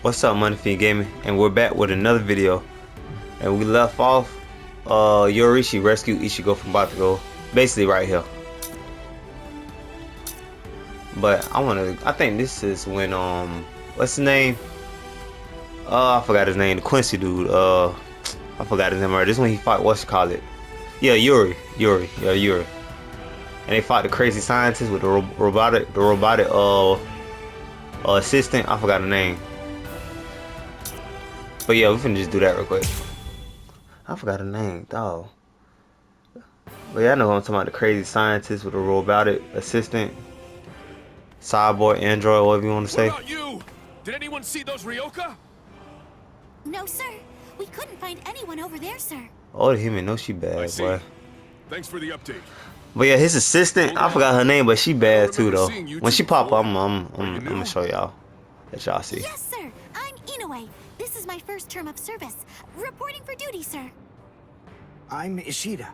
What's up, Money Fiend Gaming? And we're back with another video. And we left off, Yorishi rescued Ichigo from Bakugo, basically right here. But I think this is when, what's his name? I forgot his name, the Quincy dude. I forgot his name already. This is when he fought, what's you call it? Yeah, Yuri. And they fought the crazy scientist with the robotic, assistant. I forgot the name. But yeah, we finna just do that real quick. I forgot her name, dog. But yeah, I know what I'm talking about, the crazy scientist with a robotic assistant. Cyborg, android, whatever you want to say. What about you? Did anyone see those Ryoka? No, sir. We couldn't find anyone over there, sir. Oh, him know she bad, boy. Thanks for the update. But yeah, his assistant, I forgot her name, but she bad too, though. When she pop up, I'm gonna show y'all. Let y'all see. Yes, sir. I'm Inoue. This is my first term of service. Reporting for duty, sir. I'm Ishida.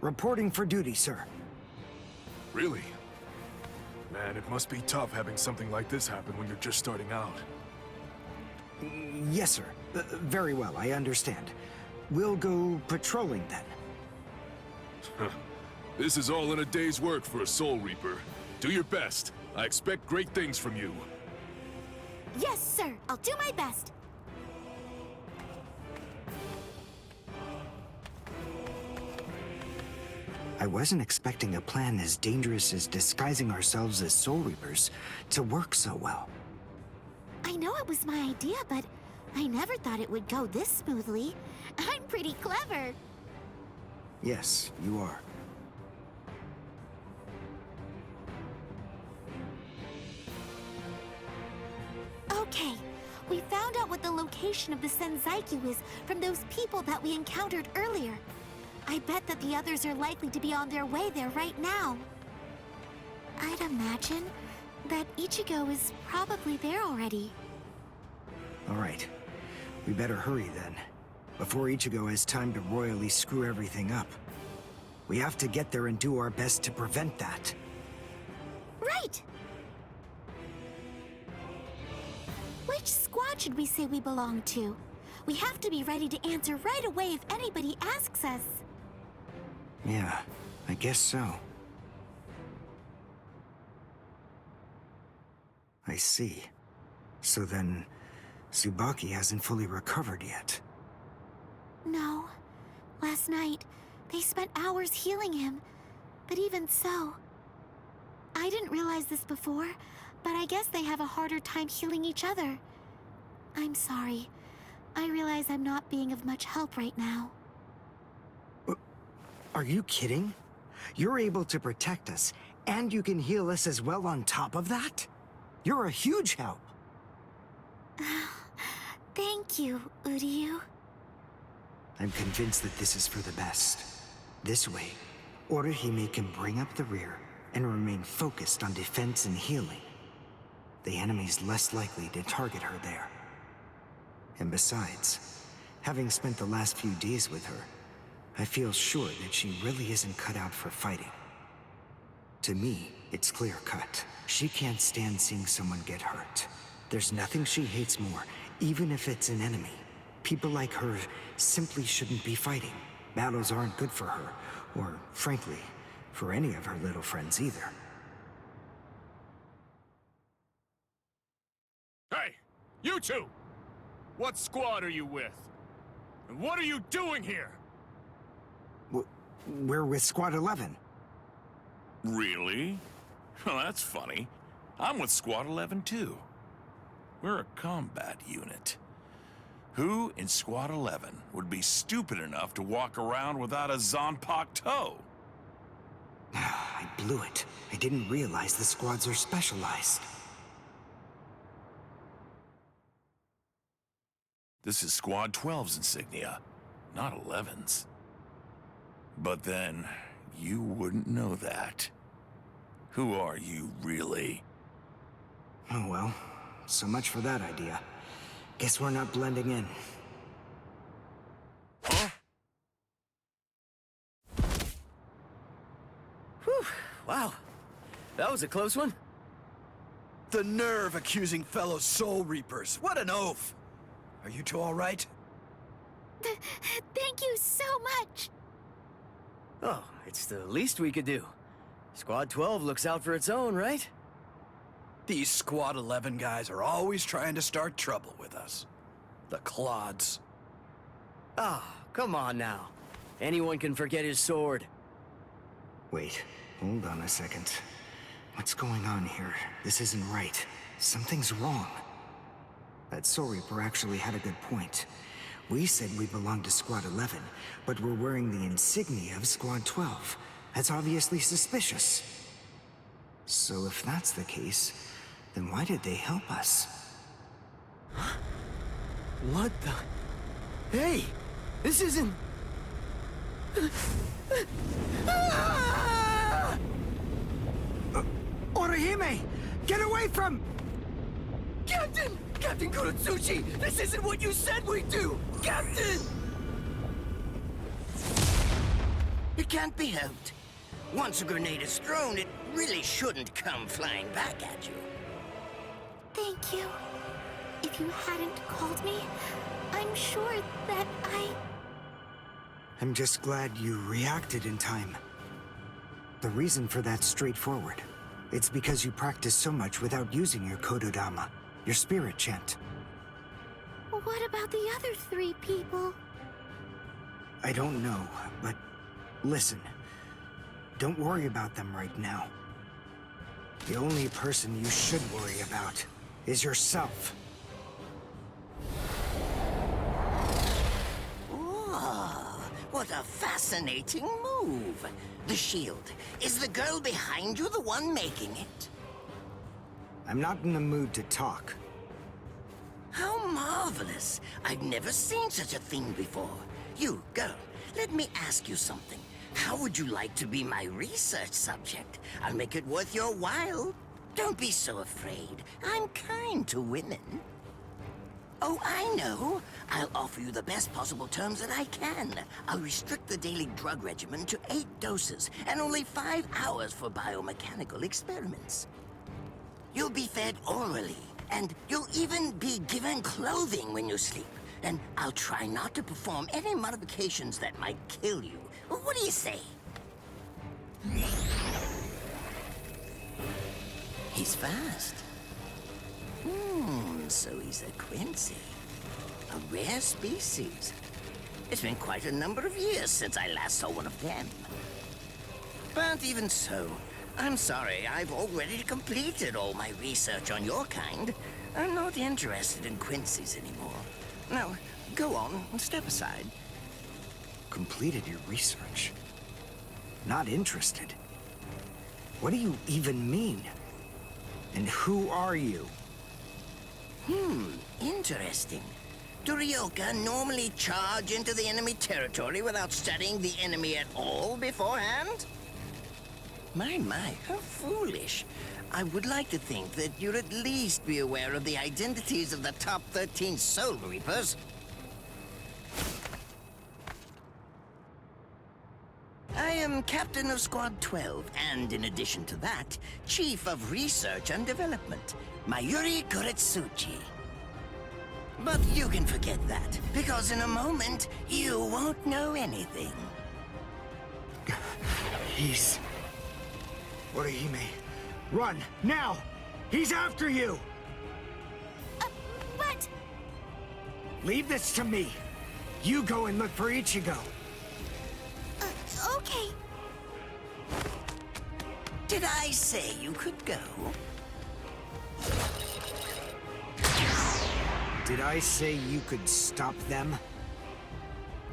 Reporting for duty, sir. Really? Man, it must be tough having something like this happen when you're just starting out. Yes, sir. Very well, I understand. We'll go patrolling then. This is all in a day's work for a Soul Reaper. Do your best. I expect great things from you. Yes, sir. I'll do my best. I wasn't expecting a plan as dangerous as disguising ourselves as Soul Reapers to work so well. I know it was my idea, but I never thought it would go this smoothly. I'm pretty clever. Yes, you are. Okay, we found out what the location of the Senzaiku is from those people that we encountered earlier. I bet that the others are likely to be on their way there right now. I'd imagine that Ichigo is probably there already. All right. We better hurry then, before Ichigo has time to royally screw everything up. We have to get there and do our best to prevent that. Right! Which squad should we say we belong to? We have to be ready to answer right away if anybody asks us. Yeah, I guess so. I see. So then, Tsubaki hasn't fully recovered yet. No. Last night, they spent hours healing him. But even so... I didn't realize this before, but I guess they have a harder time healing each other. I'm sorry. I realize I'm not being of much help right now. Are you kidding? You're able to protect us, and you can heal us as well on top of that? You're a huge help. Thank you, Uryu. I'm convinced that this is for the best. This way, Orihime can bring up the rear and remain focused on defense and healing. The enemy's less likely to target her there. And besides, having spent the last few days with her, I feel sure that she really isn't cut out for fighting. To me, it's clear-cut. She can't stand seeing someone get hurt. There's nothing she hates more, even if it's an enemy. People like her simply shouldn't be fighting. Battles aren't good for her, or, frankly, for any of her little friends either. Hey, you two! What squad are you with? And what are you doing here? We're with Squad 11. Really? Well, that's funny. I'm with Squad 11 too. We're a combat unit. Who in Squad 11 would be stupid enough to walk around without a Zanpakuto toe? I blew it. I didn't realize the squads are specialized. This is Squad 12's insignia, not 11's. But then, you wouldn't know that. Who are you, really? Oh well, so much for that idea. Guess we're not blending in. Huh? Whew, wow. That was a close one. The nerve accusing fellow Soul Reapers. What an oaf! Are you two all right? Thank you so much. Oh, it's the least we could do. Squad 12 looks out for its own, right? These Squad 11 guys are always trying to start trouble with us. The clods. Ah, come on now. Anyone can forget his sword. Wait, hold on a second. What's going on here? This isn't right. Something's wrong. That Soul Reaper actually had a good point. We said we belonged to Squad 11, but we're wearing the insignia of Squad 12. That's obviously suspicious. So if that's the case, then why did they help us? What the... Hey! This isn't... Orihime! Get away from... Captain! Captain Kuratsuchi! This isn't what you said we'd do! Captain! It can't be helped. Once a grenade is thrown, it really shouldn't come flying back at you. Thank you. If you hadn't called me, I'm sure that I'm just glad you reacted in time. The reason for that's straightforward. It's because you practice so much without using your Kododama, your spirit chant. What about the other 3 people? I don't know, but listen. Don't worry about them right now. The only person you should worry about is yourself. Oh, what a fascinating move. The shield. Is the girl behind you the one making it? I'm not in the mood to talk. How marvelous. I've never seen such a thing before. You, girl, let me ask you something. How would you like to be my research subject? I'll make it worth your while. Don't be so afraid. I'm kind to women. Oh, I know. I'll offer you the best possible terms that I can. I'll restrict the daily drug regimen to 8 doses and only 5 hours for biomechanical experiments. You'll be fed orally, and you'll even be given clothing when you sleep. And I'll try not to perform any modifications that might kill you. What do you say? He's fast. So he's a Quincy. A rare species. It's been quite a number of years since I last saw one of them. But even so, I'm sorry, I've already completed all my research on your kind. I'm not interested in Quincy's anymore. Now, go on, step aside. Completed your research? Not interested? What do you even mean? And who are you? Interesting. Do Ryoka normally charge into the enemy territory without studying the enemy at all beforehand? My, how foolish. I would like to think that you'd at least be aware of the identities of the top 13 Soul Reapers. I am Captain of Squad 12, and in addition to that, Chief of Research and Development, Mayuri Kuretsuchi. But you can forget that, because in a moment, you won't know anything. He's... Orihime, run, now! He's after you! But... Leave this to me. You go and look for Ichigo. Okay. Did I say you could go? Did I say you could stop them?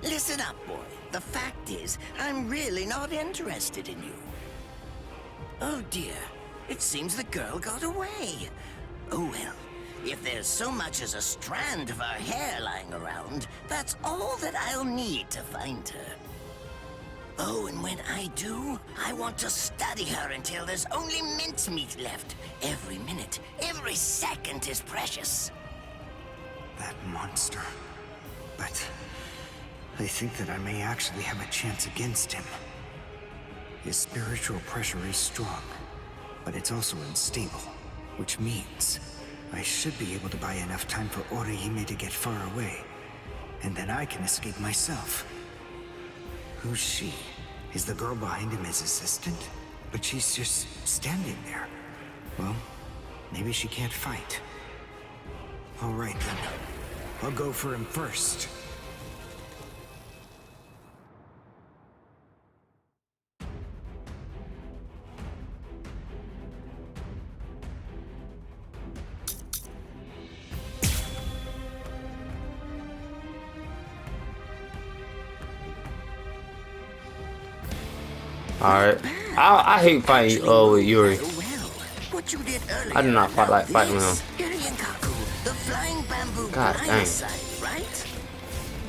Listen up, boy. The fact is, I'm really not interested in you. Oh dear, it seems the girl got away. Oh well, if there's so much as a strand of her hair lying around, that's all that I'll need to find her. Oh, and when I do, I want to study her until there's only mincemeat left. Every minute, every second is precious. That monster. But I think that I may actually have a chance against him. His spiritual pressure is strong, but it's also unstable. which means I should be able to buy enough time for Orihime to get far away, and then I can escape myself. Who's she? Is the girl behind him his assistant? But she's just standing there. Well, maybe she can't fight. All right then. I'll go for him first. Alright. I hate fighting with Yuri. What you did earlier, I do not fight like fighting with him. The flying bamboo God dang. blindside, right?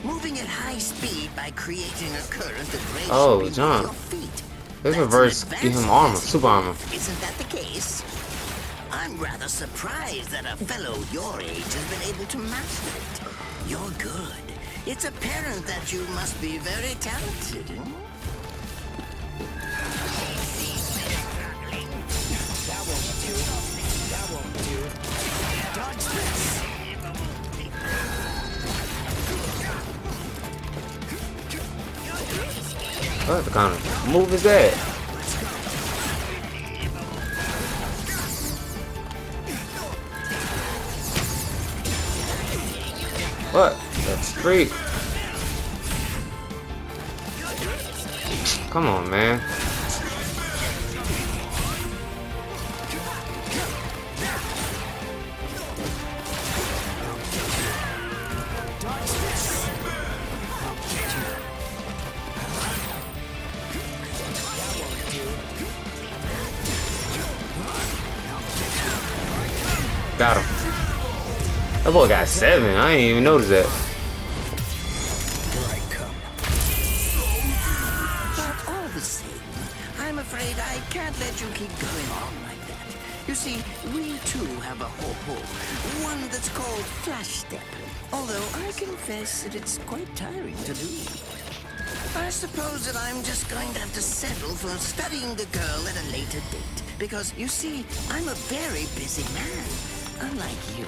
Moving at high speed by creating a current that raises Oh, beneath John. your feet. This That's reverse an give him advanced armor, technique. super armor. Isn't that the case? I'm rather surprised that a fellow your age has been able to master it. You're good. It's apparent that you must be very talented. That won't do. That won't do. Dodge this. What kind of move is that? What? That streak. Come on, man. Got him. That boy got 7. I ain't even noticed that. But all the same, I'm afraid I can't let you keep going on like that. You see, we too have a ho-ho, one that's called Flash Step. Although I confess that it's quite tiring to do. I suppose that I'm just going to have to settle for studying the girl at a later date. Because, you see, I'm a very busy man, unlike you.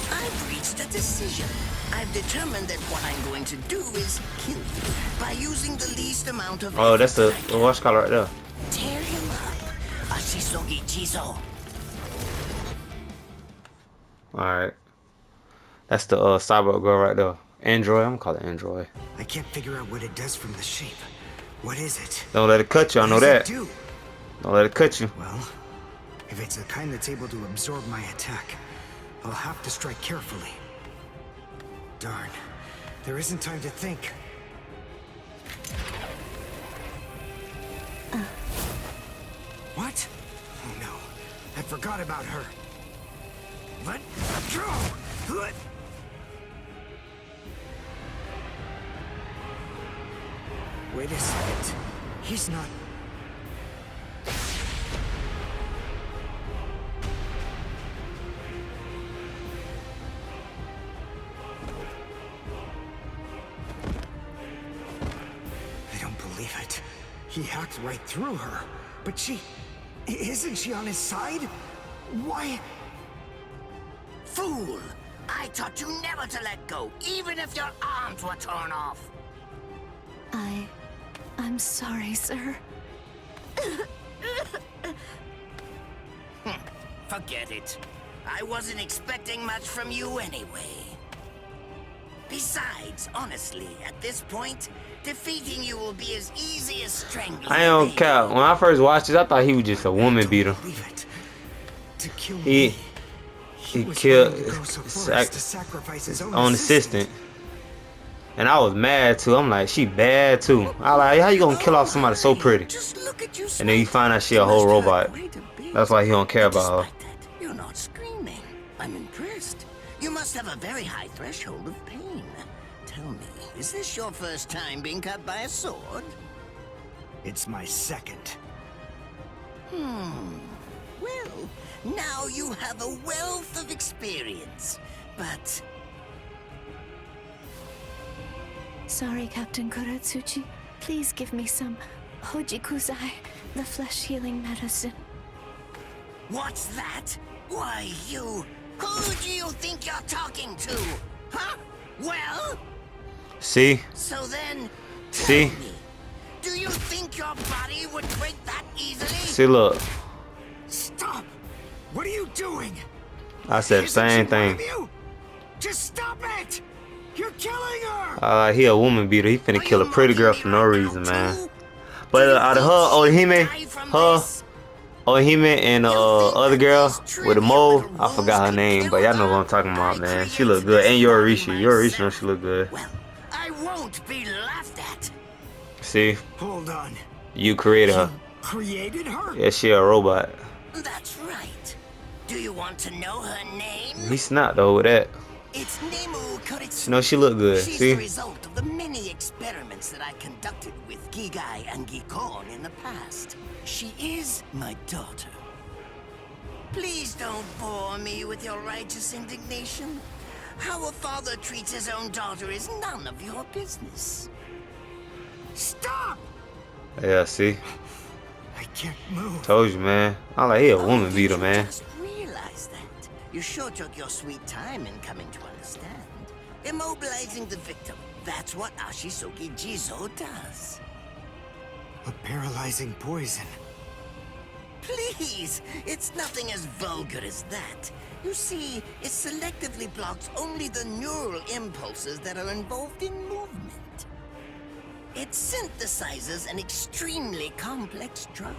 I've reached a decision. I've determined that what I'm going to do is kill you by using the least amount of Oh, that's the effort I can. watch color right there. Tear him up. Ashisogi Chizo. Alright. That's the cyborg girl right there. Android, I'm gonna call it Android. I can't figure out what it does from the shape. What is it? Don't let it cut you, I know What that. does it do? Don't let it cut you. Well, if it's the kind that's able to absorb my attack, I'll have to strike carefully. Darn. There isn't time to think. What? Oh no. I forgot about her. Let go! Wait a second. He's not... I don't believe it. He hacked right through her. But she... Isn't she on his side? Why... Fool! I taught you never to let go, even if your arms were torn off. I'm sorry, sir. Forget it. I wasn't expecting much from you anyway. Besides, honestly, at this point, defeating you will be as easy as strangling. I ain't gonna count. When I first watched this, I thought he was just a woman beater. Believe it. To kill He me. he was killed willing to go so far as to sacrifice his own assistant. And I was mad too. I'm like, she bad too. I like, how you gonna kill off somebody so pretty? Just look at you. And then you find out she a whole robot. That's why he don't care about her. Despite that, you're not screaming. I'm impressed. You must have a very high threshold of pain. Tell me, is this your first time being cut by a sword? It's my second. Well, now you have a wealth of experience. But Sorry, Captain Kuratsuchi. Please give me some Hojikuzai, the flesh healing medicine. What's that? Why, you... Who do you think you're talking to? Huh? Well? See? So then, See? tell me, do you think your body would break that easily? See, look. Stop! What are you doing? I said the Isn't same she one of thing. you? Just stop it! You're killing her! He a woman beater. He finna Are kill a you pretty girl mocking for me no right reason, now, man. too? But Do you out of think her, she Ohime, would die from her, this? Ohime, and You think other that girl these with the trivial mole, little I forgot her wounds name, could but y'all know kill what I'm her? talking about, I man. She look created good, this and body Yorisha know myself. she look good. Well, I won't be laughed at. See, Hold on. you created You her. created her? Yeah, she a robot. That's right. Do you want to know her name? He's not though with that. It's Nemu Kuritsu. You know she look good. She's See, the result of the many experiments that I conducted with Gigai and Gikon in the past. She is my daughter. Please don't bore me with your righteous indignation. How a father treats his own daughter is none of your business. Stop! yeah, see, I can't move. told you, man. I'm like, he a woman did beater, you man. just realize that? You sure took your sweet time in coming to understand. Immobilizing the victim. That's what Ashisogi Jizo does. A paralyzing poison. Please, it's nothing as vulgar as that. You see, it selectively blocks only the neural impulses that are involved in movement. It synthesizes an extremely complex drug.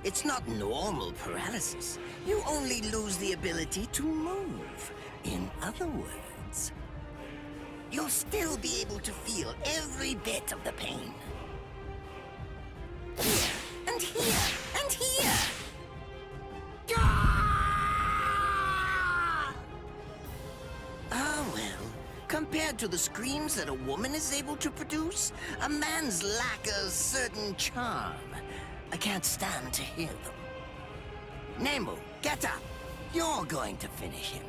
It's not normal paralysis. You only lose the ability to move. In other words, you'll still be able to feel every bit of the pain. Here, and here, and here! Ah, well, compared to the screams that a woman is able to produce, a man's lack a certain charm. I can't stand to hear them. Nemo, get up. You're going to finish him.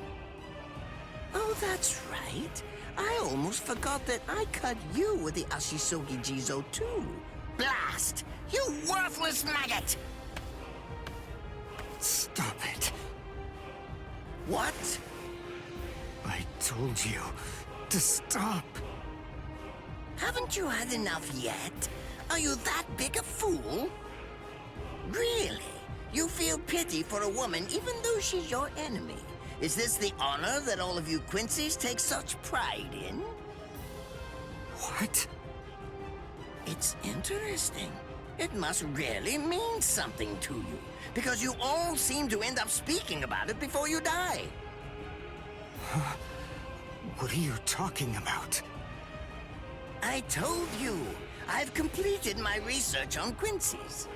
Oh, that's right. I almost forgot that I cut you with the Ashisogi Jizo too. Blast! You worthless maggot! Stop it. What? I told you to stop. Haven't you had enough yet? Are you that big a fool? Really? You feel pity for a woman even though she's your enemy? Is this the honor that all of you Quincy's take such pride in? What? It's interesting. It must really mean something to you, because you all seem to end up speaking about it before you die. What are you talking about? I told you, I've completed my research on Quincy's.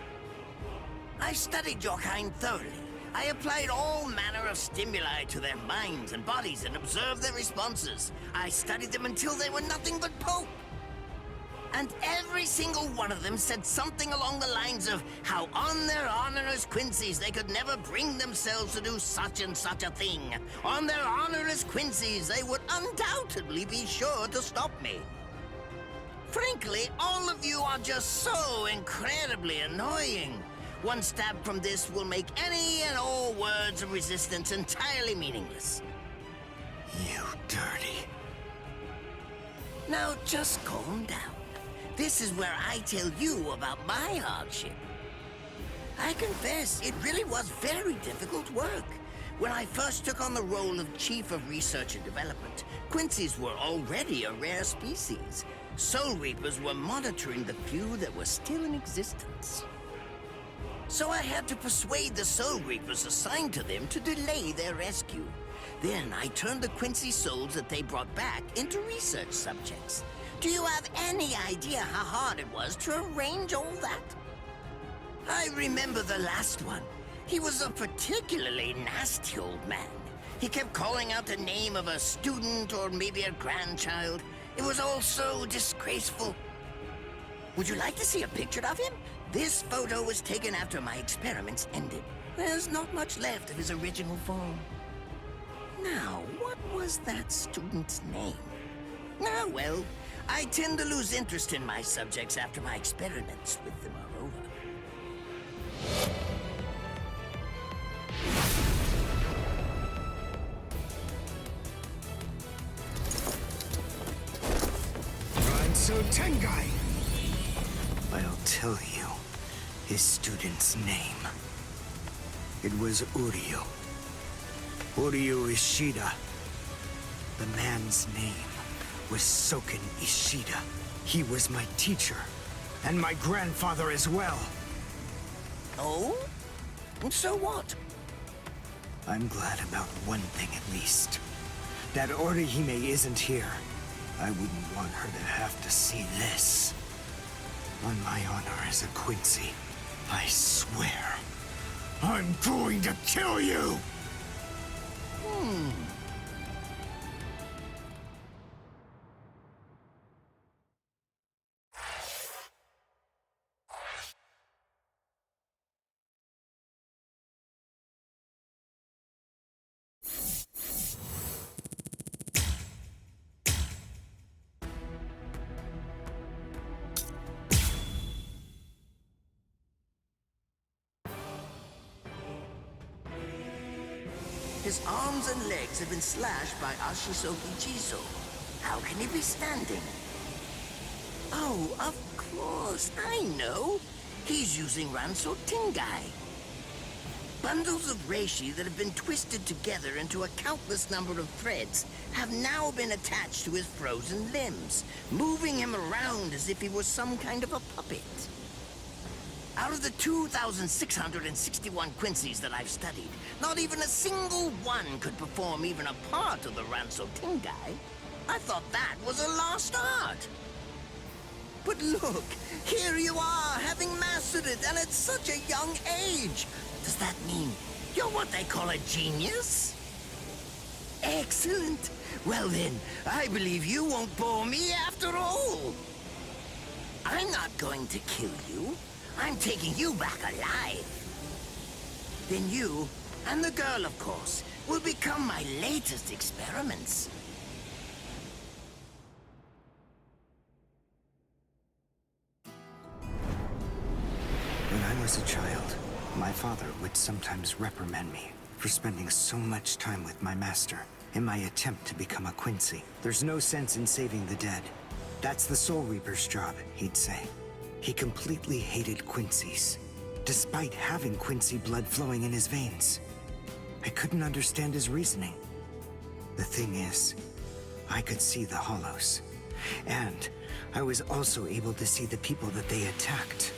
I studied your kind thoroughly. I applied all manner of stimuli to their minds and bodies and observed their responses. I studied them until they were nothing but pulp. And every single one of them said something along the lines of how on their honor as Quincy's they could never bring themselves to do such and such a thing. On their honor as Quincy's they would undoubtedly be sure to stop me. Frankly, all of you are just so incredibly annoying. One stab from this will make any and all words of resistance entirely meaningless. You dirty. Now just calm down. This is where I tell you about my hardship. I confess, it really was very difficult work. When I first took on the role of Chief of Research and Development, Quincy's were already a rare species. Soul Reapers were monitoring the few that were still in existence. So I had to persuade the Soul Reapers assigned to them to delay their rescue. Then I turned the Quincy souls that they brought back into research subjects. Do you have any idea how hard it was to arrange all that? I remember the last one. He was a particularly nasty old man. He kept calling out the name of a student or maybe a grandchild. It was all so disgraceful. Would you like to see a picture of him? This photo was taken after my experiments ended. There's not much left of his original form. Now, what was that student's name? Ah, well, I tend to lose interest in my subjects after my experiments with them are over. Ranso Tengai! I'll tell you his student's name. It was Uryu. Uryu Ishida. The man's name was Soken Ishida. He was my teacher, and my grandfather as well. Oh? So what? I'm glad about one thing at least. That Orihime isn't here. I wouldn't want her to have to see this. On my honor as a Quincy, I swear, I'm going to kill you! His arms and legs have been slashed by Ashisoki Jiso. How can he be standing? Oh, of course, I know. He's using Ranso Tengai. Bundles of reishi that have been twisted together into a countless number of threads have now been attached to his frozen limbs, moving him around as if he was some kind of a puppet. Out of the 2,661 Quincy's that I've studied, not even a single one could perform even a part of the Ranso Tengai. I thought that was a lost art. But look, here you are, having mastered it, and at such a young age. Does that mean you're what they call a genius? Excellent. Well then, I believe you won't bore me after all. I'm not going to kill you. I'm taking you back alive. Then you, and the girl of course, will become my latest experiments. When I was a child, my father would sometimes reprimand me for spending so much time with my master in my attempt to become a Quincy. There's no sense in saving the dead. That's the Soul Reaper's job, he'd say. He completely hated Quincy's, despite having Quincy blood flowing in his veins. I couldn't understand his reasoning. The thing is, I could see the hollows, and I was also able to see the people that they attacked.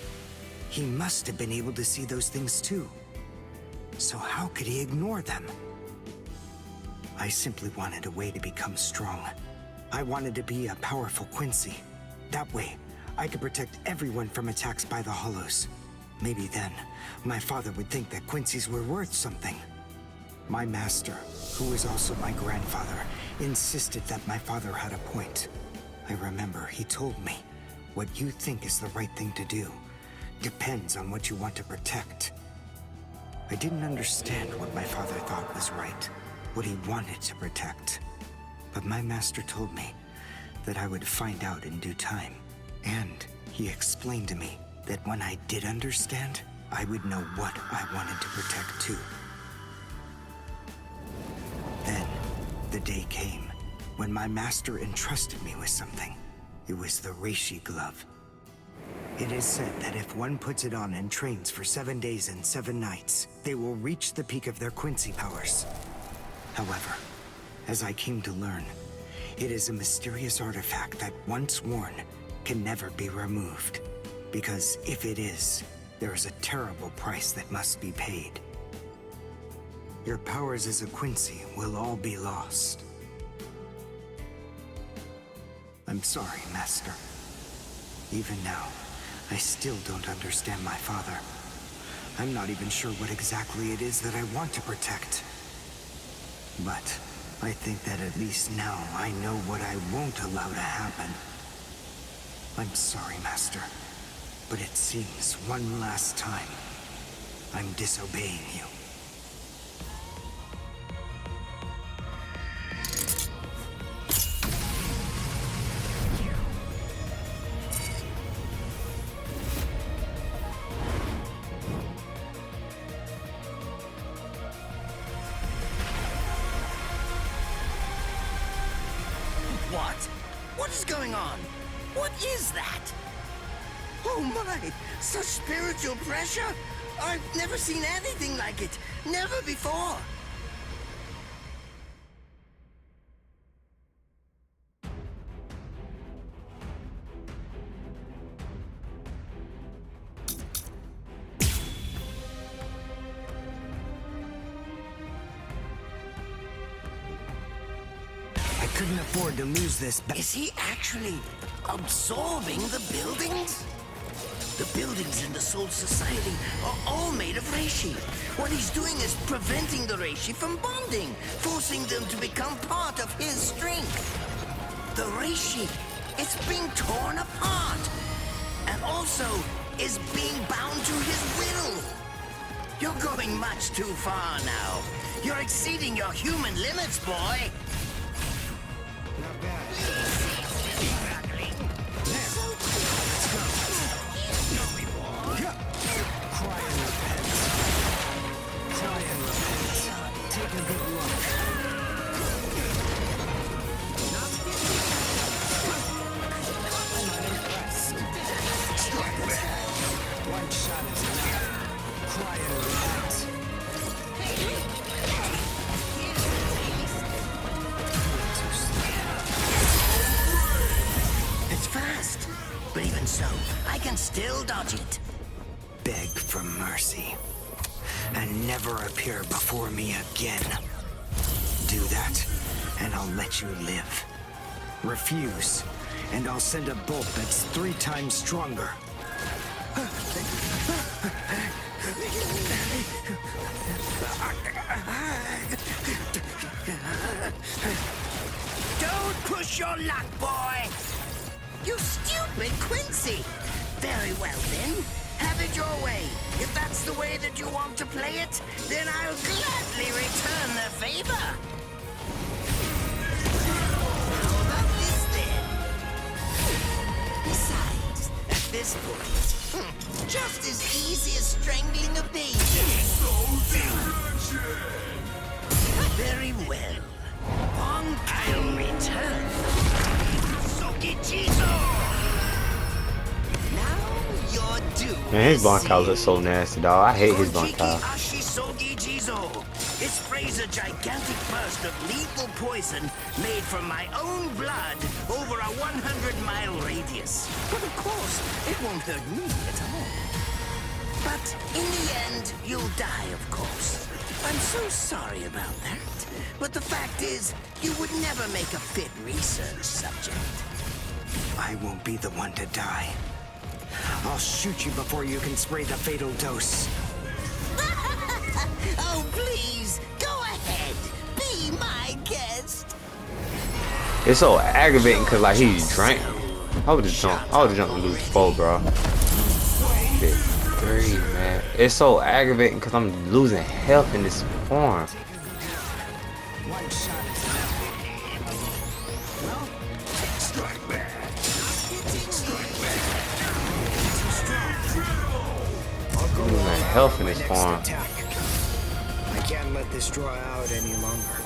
He must have been able to see those things too. So how could he ignore them? I simply wanted a way to become strong. I wanted to be a powerful Quincy. That way, I could protect everyone from attacks by the hollows. Maybe then, my father would think that Quincy's were worth something. My master, who was also my grandfather, insisted that my father had a point. I remember he told me, what you think is the right thing to do depends on what you want to protect. I didn't understand what my father thought was right, what he wanted to protect. But my master told me that I would find out in due time. And he explained to me that when I did understand, I would know what I wanted to protect too. Then, the day came when my master entrusted me with something. It was the Reishi Glove. It is said that if one puts it on and trains for 7 days and 7 nights, they will reach the peak of their Quincy powers. However, as I came to learn, it is a mysterious artifact that once worn, can never be removed. Because if it is, there is a terrible price that must be paid. Your powers as a Quincy will all be lost. I'm sorry, Master. Even now, I still don't understand my father. I'm not even sure what exactly it is that I want to protect. But I think that at least now I know what I won't allow to happen. I'm sorry, Master, but it seems one last time I'm disobeying you. What? What is going on? What is that? Oh my! Such spiritual pressure? I've never seen anything like it. Never before. I couldn't afford to lose this. Is he actually absorbing the buildings? The buildings in the Soul Society are all made of reishi. What he's doing is preventing the reishi from bonding, forcing them to become part of his strength. The reishi, it's being torn apart, and also is being bound to his will. You're going much too far now. You're exceeding your human limits, boy. Not bad. Cry and repent. Cry and repent. Take a good look. I'm not impressed. One shot is enough. Cry and repent. It's fast, but even so, I can still dodge it. Beg for mercy and never appear before me again. Do that, and I'll let you live. Refuse, and I'll send a bolt that's 3 times stronger. Don't push your luck, boy! You stupid Quincy! Very well then. Have it your way. If that's the way that you want to play it, then I'll gladly return the favor. How about this then? Besides, at this point, just as easy as strangling a baby. Very well. I'll return. Sokichizo! Now you're due. Man, his Bankai looks so nasty, dog. I hate his Bankai. It sprays a gigantic burst of lethal poison made from my own blood over a 100-mile radius. But of course, it won't hurt me at all. But in the end, you'll die, of course. I'm so sorry about that. But the fact is, you would never make a fit research subject. I won't be the one to die. I'll shoot you before you can spray the fatal dose. Oh, please, go ahead. Be my guest. It's so aggravating because like he drank. I would just jump and lose 4, bro. Big 3, man. It's so aggravating because I'm losing health in this form. One shot is enough. Strike back. I'm losing health in this form. Attack. I can't let this draw out any longer.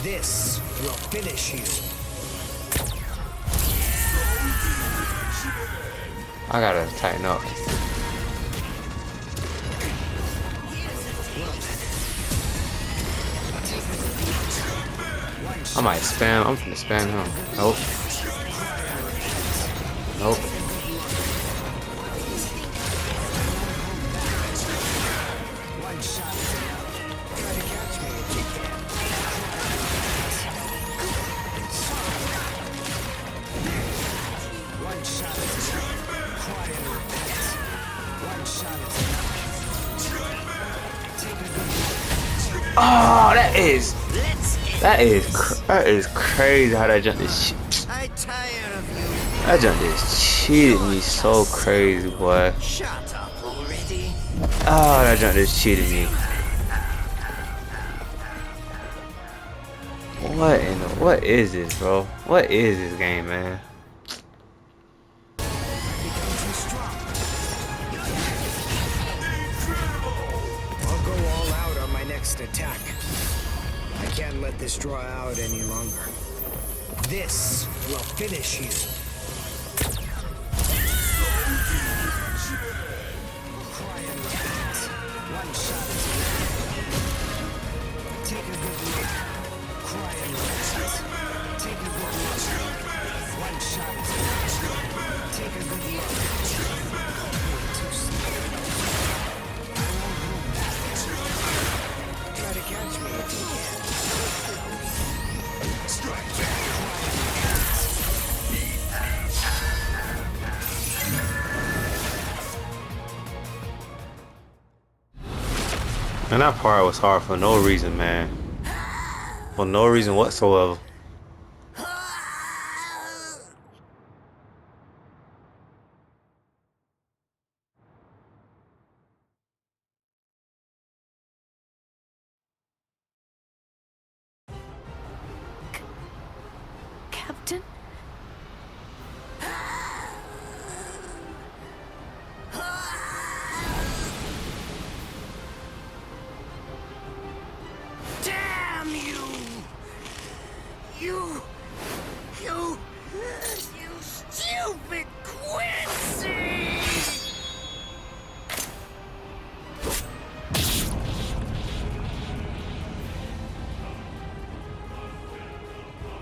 This will finish you. I gotta tighten up. I might spam. I'm finna spam him. Nope. Nope. One shot is enough. Try to catch me if you can. One shot is enough. Cry and repent. One shot is enough. Take a good look. Oh, that is Let's crazy how that jump is. I tire of you. That jump just cheated me so crazy, boy. Shut up already. Oh, that jump just cheated me. What is this, bro? What is this game, man? I'll go all out on my next attack. I can't let this draw out any longer. This will finish you. And that part was hard for no reason, man. For no reason whatsoever. Captain? Damn you! You stupid Quincy!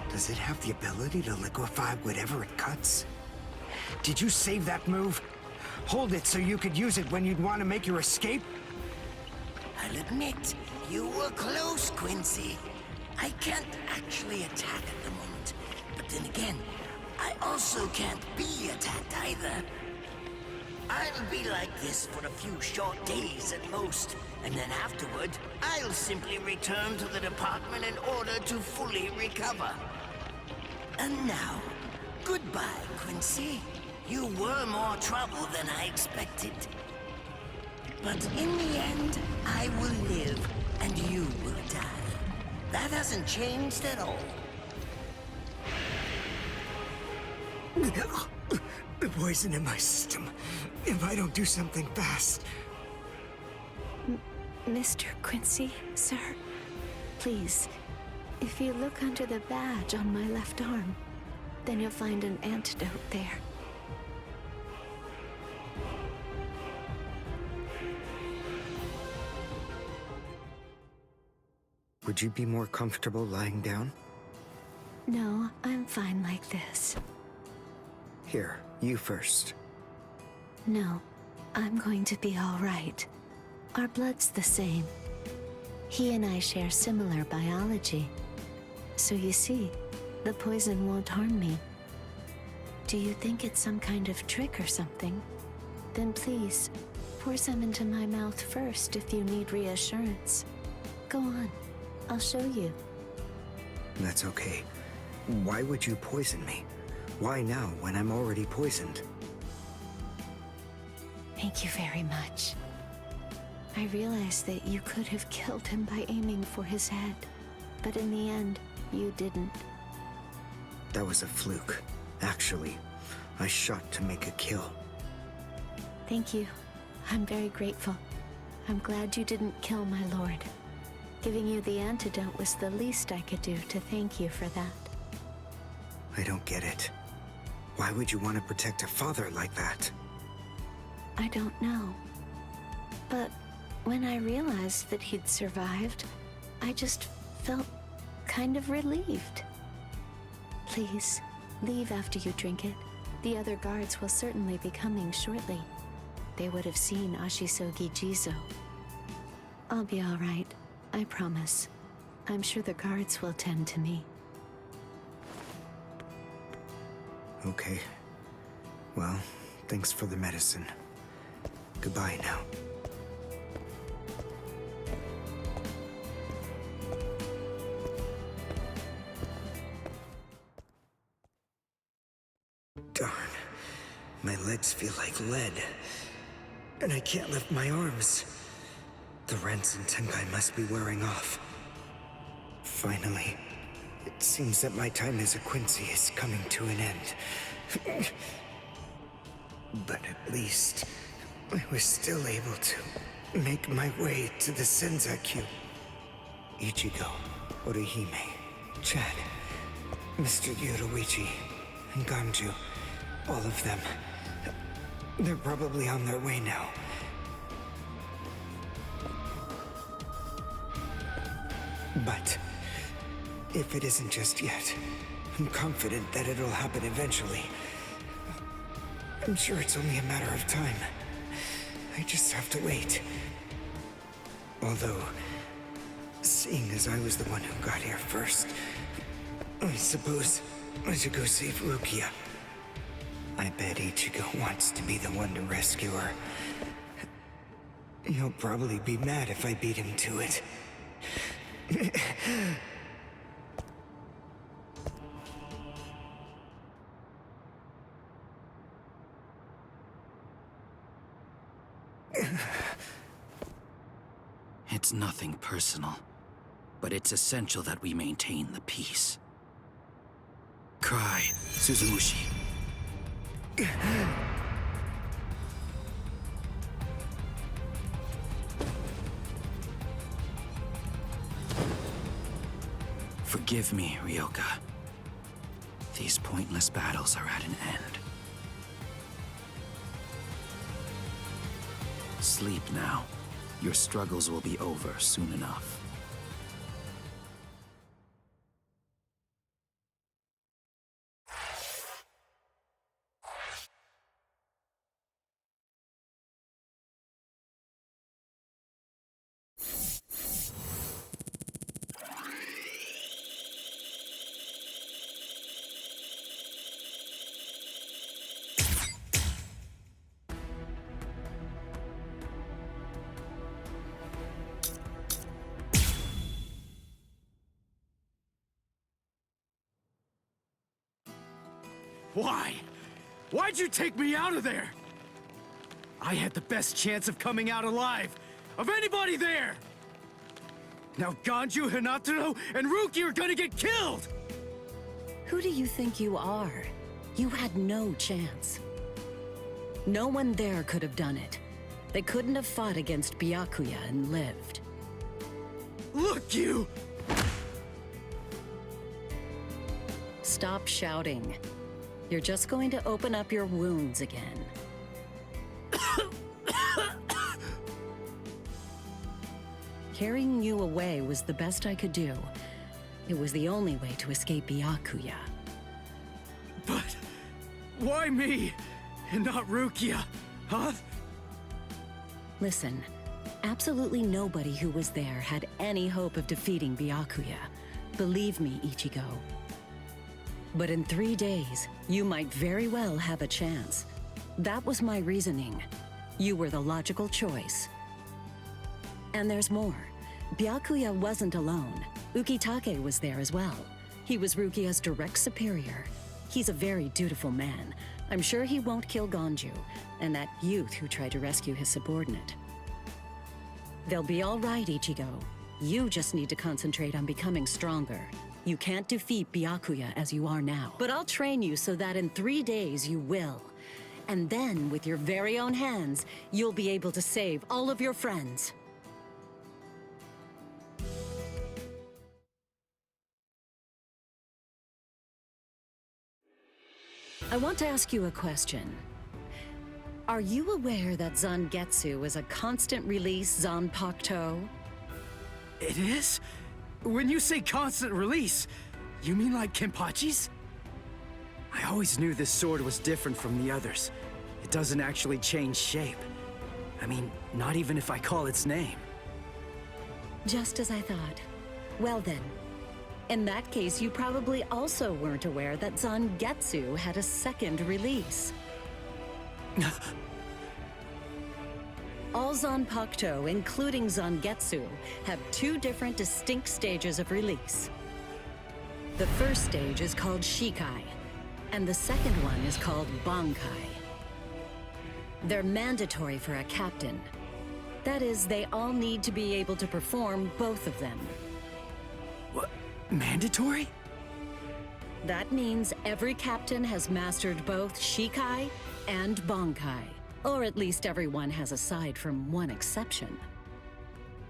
Does it have the ability to liquefy whatever it cuts? Did you save that move? Hold it so you could use it when you'd want to make your escape? I'll admit, you were close, Quincy. I can't actually attack at the moment. But then again, I also can't be attacked either. I'll be like this for a few short days at most, and then afterward, I'll simply return to the department in order to fully recover. And now, goodbye, Quincy. You were more trouble than I expected. But in the end, I will live, and you will die. That hasn't changed at all. The poison in my system. If I don't do something fast. Mr. Quincy, sir, please, if you look under the badge on my left arm, then you'll find an antidote there. Would you be more comfortable lying down? No, I'm fine like this. Here, you first. No, I'm going to be all right. Our blood's the same. He and I share similar biology. So you see, the poison won't harm me. Do you think it's some kind of trick or something? Then please, pour some into my mouth first if you need reassurance. Go on, I'll show you. That's okay. Why would you poison me? Why now, when I'm already poisoned? Thank you very much. I realized that you could have killed him by aiming for his head, but in the end, you didn't. That was a fluke. Actually, I shot to make a kill. Thank you. I'm very grateful. I'm glad you didn't kill my lord. Giving you the antidote was the least I could do to thank you for that. I don't get it. Why would you want to protect a father like that? I don't know. But when I realized that he'd survived, I just felt kind of relieved. Please, leave after you drink it. The other guards will certainly be coming shortly. They would have seen Ashisogi Jizo. I'll be all right, I promise. I'm sure the guards will tend to me. Okay. Well, thanks for the medicine. Goodbye now. Darn. My legs feel like lead. And I can't lift my arms. The rents in Tenkai must be wearing off. Finally, it seems that my time as a Quincy is coming to an end. But at least, I was still able to make my way to the Senzakyu. Ichigo, Orihime, Chad, Mr. Yoruichi, and Ganju, all of them. They're probably on their way now. But if it isn't just yet, I'm confident that it'll happen eventually. I'm sure it's only a matter of time. I just have to wait. Although, seeing as I was the one who got here first, I suppose I should go save Rukia. I bet Ichigo wants to be the one to rescue her. He'll probably be mad if I beat him to it. It's nothing personal, but it's essential that we maintain the peace. Cry, Suzumushi. Forgive me, Ryoka. These pointless battles are at an end. Sleep now. Your struggles will be over soon enough. Why? Why'd you take me out of there? I had the best chance of coming out alive, of anybody there! Now Ganju, Hinataro, and Ruki are gonna get killed! Who do you think you are? You had no chance. No one there could have done it. They couldn't have fought against Byakuya and lived. Look, you! Stop shouting. You're just going to open up your wounds again. Carrying you away was the best I could do. It was the only way to escape Byakuya. But why me and not Rukia, huh? Listen, absolutely nobody who was there had any hope of defeating Byakuya. Believe me, Ichigo. But in 3 days, you might very well have a chance. That was my reasoning. You were the logical choice. And there's more. Byakuya wasn't alone. Ukitake was there as well. He was Rukia's direct superior. He's a very dutiful man. I'm sure he won't kill Ganju, and that youth who tried to rescue his subordinate. They'll be all right, Ichigo. You just need to concentrate on becoming stronger. You can't defeat Byakuya as you are now. But I'll train you so that in 3 days you will. And then, with your very own hands, you'll be able to save all of your friends. I want to ask you a question. Are you aware that Zangetsu is a constant release Zanpakuto? It is? When you say constant release, you mean like Kenpachi's? I always knew this sword was different from the others. It doesn't actually change shape. I mean, not even if I call its name. Just as I thought. Well then, in that case, you probably also weren't aware that Zangetsu had a second release. All Zanpakuto, including Zangetsu, have 2 different distinct stages of release. The first stage is called Shikai, and the second one is called Bankai. They're mandatory for a captain. That is, they all need to be able to perform both of them. What? Mandatory? That means every captain has mastered both Shikai and Bankai. Or at least everyone has aside from one exception.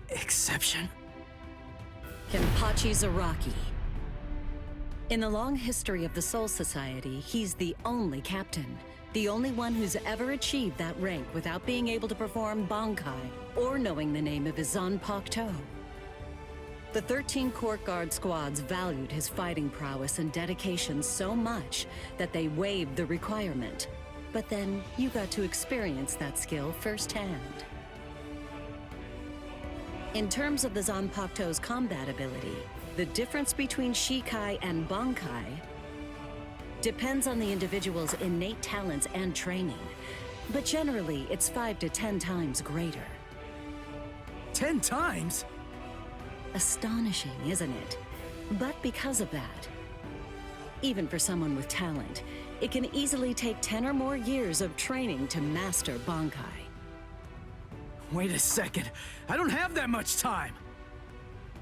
Exception? Kenpachi Zaraki. In the long history of the Soul Society, he's the only captain. The only one who's ever achieved that rank without being able to perform Bankai or knowing the name of his Zanpakuto. The 13 Court Guard squads valued his fighting prowess and dedication so much that they waived the requirement. But then, you got to experience that skill firsthand. In terms of the Zanpakuto's combat ability, the difference between Shikai and Bankai depends on the individual's innate talents and training, but generally it's 5 to 10 times greater. 10 times? Astonishing, isn't it? But because of that, even for someone with talent, it can easily take 10 or more years of training to master Bankai. Wait a second. I don't have that much time.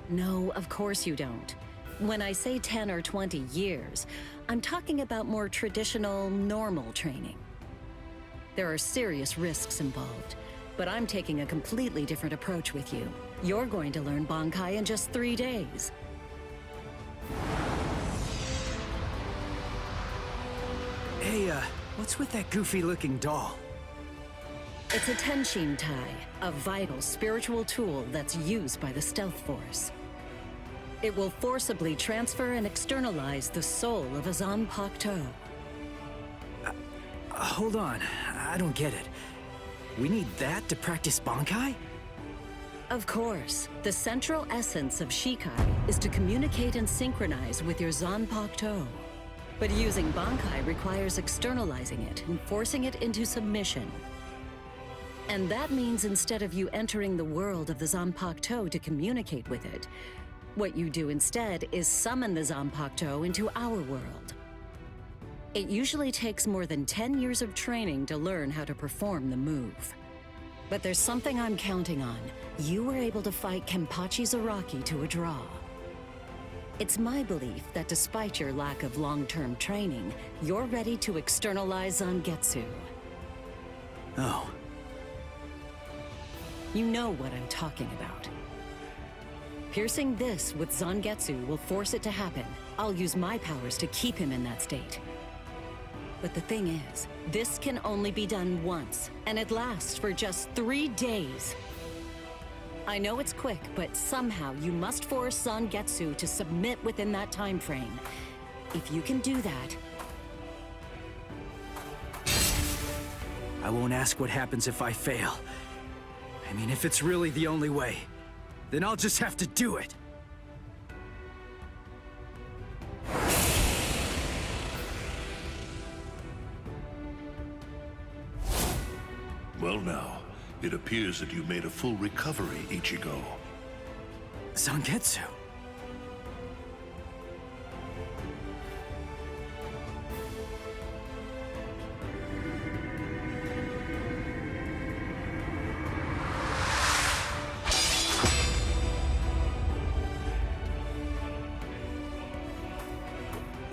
No, of course you don't. When I say 10 or 20 years, I'm talking about more traditional, normal training. There are serious risks involved, but I'm taking a completely different approach with you. You're going to learn Bankai in just 3 days. Hey, what's with that goofy-looking doll? It's a Tenshin Tai, a vital spiritual tool that's used by the Stealth Force. It will forcibly transfer and externalize the soul of a Zanpakuto. Hold on, I don't get it. We need that to practice Bankai? Of course, the central essence of Shikai is to communicate and synchronize with your Zanpakuto. But using Bankai requires externalizing it and forcing it into submission. And that means instead of you entering the world of the Zanpakuto to communicate with it, what you do instead is summon the Zanpakuto into our world. It usually takes more than 10 years of training to learn how to perform the move. But there's something I'm counting on. You were able to fight Kenpachi Zaraki to a draw. It's my belief that despite your lack of long-term training, you're ready to externalize Zangetsu. Oh. You know what I'm talking about. Piercing this with Zangetsu will force it to happen. I'll use my powers to keep him in that state. But the thing is, this can only be done once, and it lasts for just 3 days. I know it's quick, but somehow you must force Zangetsu to submit within that time frame. If you can do that... I won't ask what happens if I fail. I mean, if it's really the only way, then I'll just have to do it. Well now, it appears that you made a full recovery, Ichigo. Zangetsu.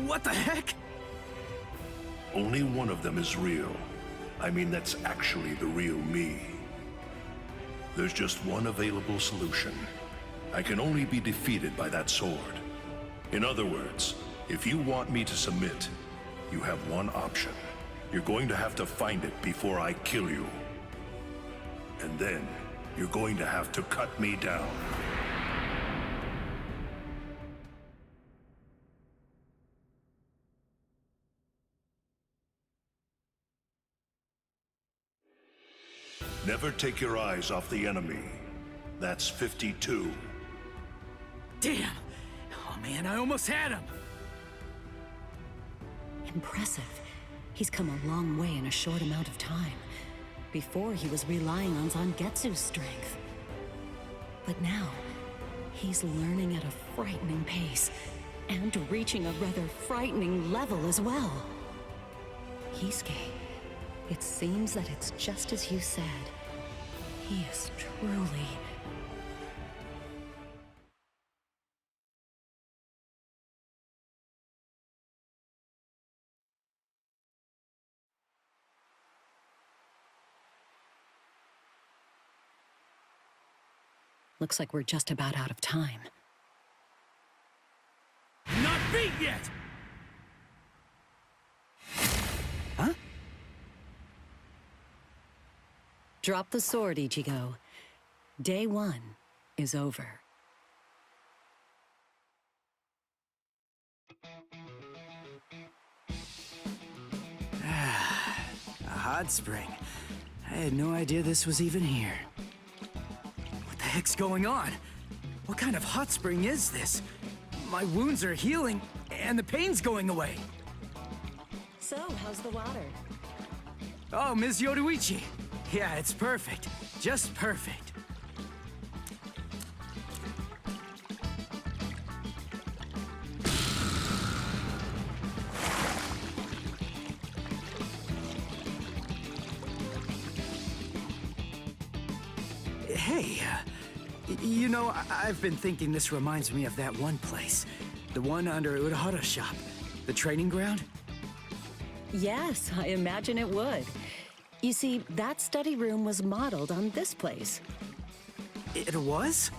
What the heck? Only one of them is real. I mean, that's actually the real me. There's just one available solution. I can only be defeated by that sword. In other words, if you want me to submit, you have one option. You're going to have to find it before I kill you. And then, you're going to have to cut me down. Never take your eyes off the enemy. That's 52. Damn! Oh man, I almost had him! Impressive. He's come a long way in a short amount of time. Before, he was relying on Zangetsu's strength. But now, he's learning at a frightening pace, and reaching a rather frightening level as well. Kisuke, it seems that it's just as you said. He is truly... Looks like we're just about out of time. Not beat yet! Huh? Drop the sword, Ichigo. Day 1 is over. A hot spring. I had no idea this was even here. What the heck's going on? What kind of hot spring is this? My wounds are healing, and the pain's going away. So, how's the water? Oh, Ms. Yoruichi. Yeah, it's perfect. Just perfect. Hey, you know, I've been thinking this reminds me of that one place. The one under Urahara's shop. The training ground? Yes, I imagine it would. You see, that study room was modeled on this place. It was?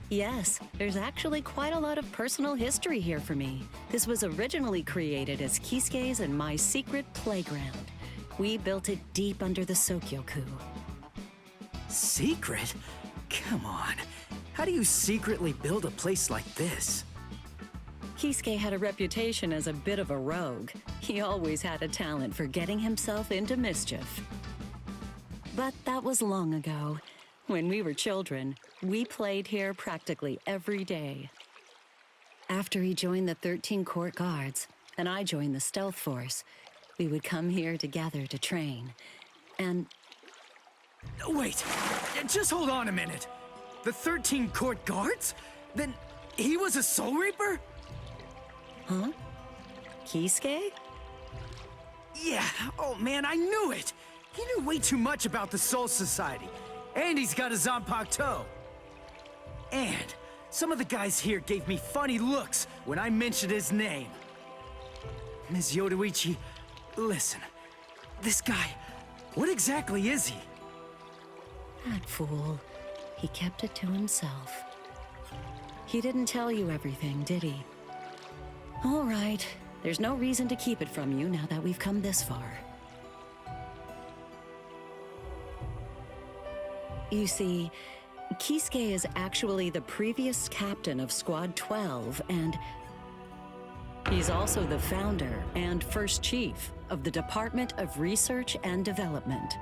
Yes, there's actually quite a lot of personal history here for me. This was originally created as Kisuke's and my secret playground. We built it deep under the Sokyoku. Secret? Come on. How do you secretly build a place like this? Kisuke had a reputation as a bit of a rogue. He always had a talent for getting himself into mischief. But that was long ago. When we were children, we played here practically every day. After he joined the 13 Court Guards, and I joined the Stealth Force, we would come here together to train. And... Wait, just hold on a minute. The 13 Court Guards? Then he was a Soul Reaper? Huh? Kisuke? Yeah, oh man, I knew it! He knew way too much about the Soul Society. And he's got a Zanpakuto. And some of the guys here gave me funny looks when I mentioned his name. Ms. Yoruichi, listen. This guy, what exactly is he? That fool. He kept it to himself. He didn't tell you everything, did he? All right. There's no reason to keep it from you now that we've come this far. You see, Kisuke is actually the previous captain of Squad 12, and he's also the founder and first chief of the Department of Research and Development.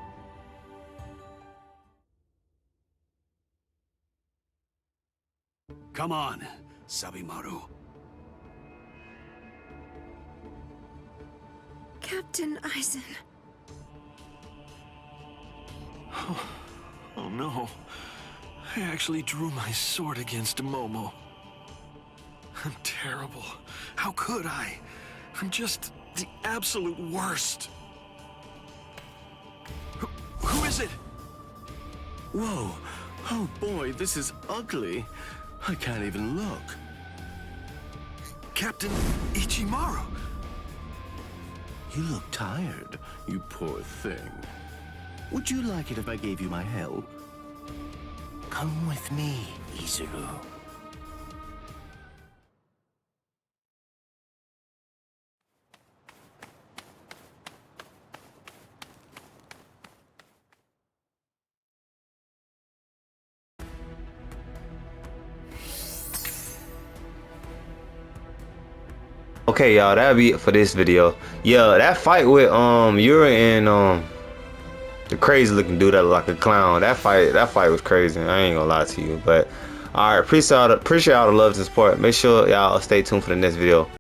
Come on, Sabimaru. Captain Eisen. Oh no. I actually drew my sword against Momo. I'm terrible. How could I? I'm just the absolute worst. Who is it? Whoa. Oh boy, this is ugly. I can't even look. Captain Ichimaru. You look tired, you poor thing. Would you like it if I gave you my help? Come with me, Izuru. Okay, y'all, that'll be it for this video. Yeah, that fight with Yuri and the crazy looking dude that looked like a clown. That fight was crazy. I ain't gonna lie to you. But all right, appreciate all the love and support. Make sure y'all stay tuned for the next video.